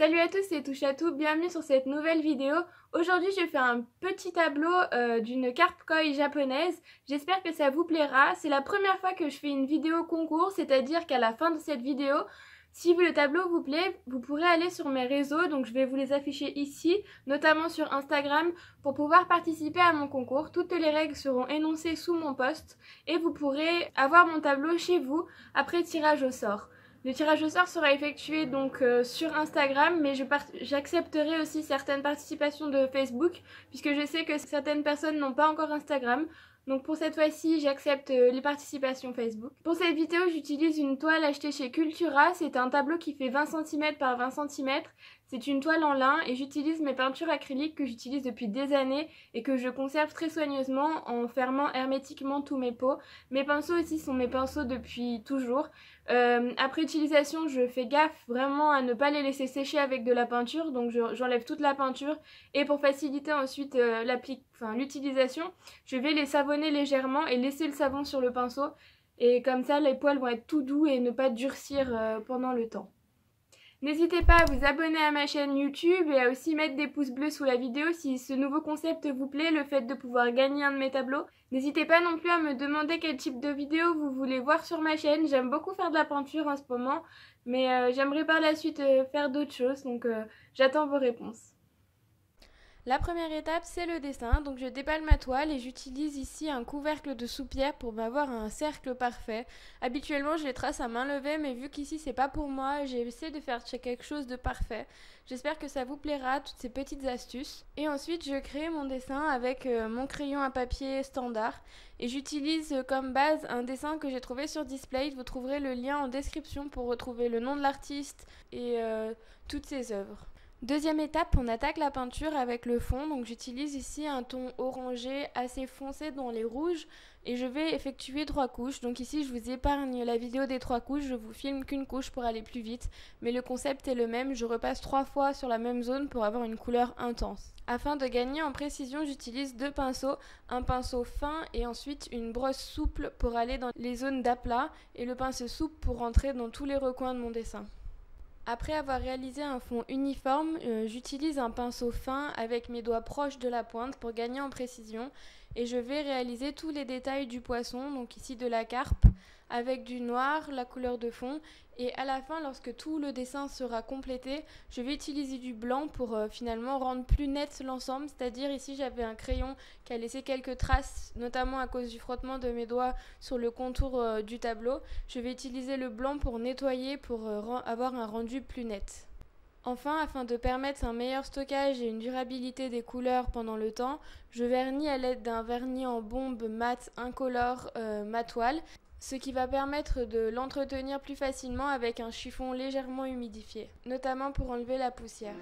Salut à tous, c'est Touchatou, bienvenue sur cette nouvelle vidéo. Aujourd'hui je fais un petit tableau d'une carpe koi japonaise. J'espère que ça vous plaira. C'est la première fois que je fais une vidéo concours, c'est-à-dire qu'à la fin de cette vidéo, si le tableau vous plaît, vous pourrez aller sur mes réseaux, donc je vais vous les afficher ici, notamment sur Instagram, pour pouvoir participer à mon concours. Toutes les règles seront énoncées sous mon post et vous pourrez avoir mon tableau chez vous après tirage au sort. Le tirage au sort sera effectué donc sur Instagram, mais j'accepterai aussi certaines participations de Facebook, puisque je sais que certaines personnes n'ont pas encore Instagram. Donc pour cette fois-ci, j'accepte les participations Facebook. Pour cette vidéo, j'utilise une toile achetée chez Cultura. C'est un tableau qui fait 20 cm par 20 cm. C'est une toile en lin et j'utilise mes peintures acryliques que j'utilise depuis des années et que je conserve très soigneusement en fermant hermétiquement tous mes pots. Mes pinceaux aussi sont mes pinceaux depuis toujours. Après utilisation, je fais gaffe vraiment à ne pas les laisser sécher avec de la peinture, donc j'enlève toute la peinture et pour faciliter ensuite l'utilisation, je vais les savonner légèrement et laisser le savon sur le pinceau et comme ça les poils vont être tout doux et ne pas durcir pendant le temps. N'hésitez pas à vous abonner à ma chaîne YouTube et à aussi mettre des pouces bleus sous la vidéo si ce nouveau concept vous plaît, le fait de pouvoir gagner un de mes tableaux. N'hésitez pas non plus à me demander quel type de vidéo vous voulez voir sur ma chaîne. J'aime beaucoup faire de la peinture en ce moment, mais j'aimerais par la suite faire d'autres choses, donc j'attends vos réponses. La première étape, c'est le dessin. Donc je déballe ma toile et j'utilise ici un couvercle de soupière pour m'avoir un cercle parfait. Habituellement, je les trace à main levée, mais vu qu'ici c'est pas pour moi, j'ai essayé de faire quelque chose de parfait. J'espère que ça vous plaira, toutes ces petites astuces. Et ensuite, je crée mon dessin avec mon crayon à papier standard. Et j'utilise comme base un dessin que j'ai trouvé sur Displate. Vous trouverez le lien en description pour retrouver le nom de l'artiste et toutes ses œuvres. Deuxième étape, on attaque la peinture avec le fond. Donc j'utilise ici un ton orangé assez foncé dans les rouges et je vais effectuer 3 couches. Donc ici je vous épargne la vidéo des 3 couches, je vous filme qu'une couche pour aller plus vite, mais le concept est le même, je repasse 3 fois sur la même zone pour avoir une couleur intense. Afin de gagner en précision, j'utilise 2 pinceaux, un pinceau fin et ensuite une brosse souple pour aller dans les zones d'aplat et le pinceau souple pour rentrer dans tous les recoins de mon dessin. Après avoir réalisé un fond uniforme, j'utilise un pinceau fin avec mes doigts proches de la pointe pour gagner en précision et je vais réaliser tous les détails du poisson, donc ici de la carpe, avec du noir, la couleur de fond, et à la fin, lorsque tout le dessin sera complété, je vais utiliser du blanc pour finalement rendre plus net l'ensemble, c'est-à-dire ici j'avais un crayon qui a laissé quelques traces, notamment à cause du frottement de mes doigts sur le contour du tableau. Je vais utiliser le blanc pour nettoyer, pour avoir un rendu plus net. Enfin, afin de permettre un meilleur stockage et une durabilité des couleurs pendant le temps, je vernis à l'aide d'un vernis en bombe mat incolore ma toile, ce qui va permettre de l'entretenir plus facilement avec un chiffon légèrement humidifié, notamment pour enlever la poussière.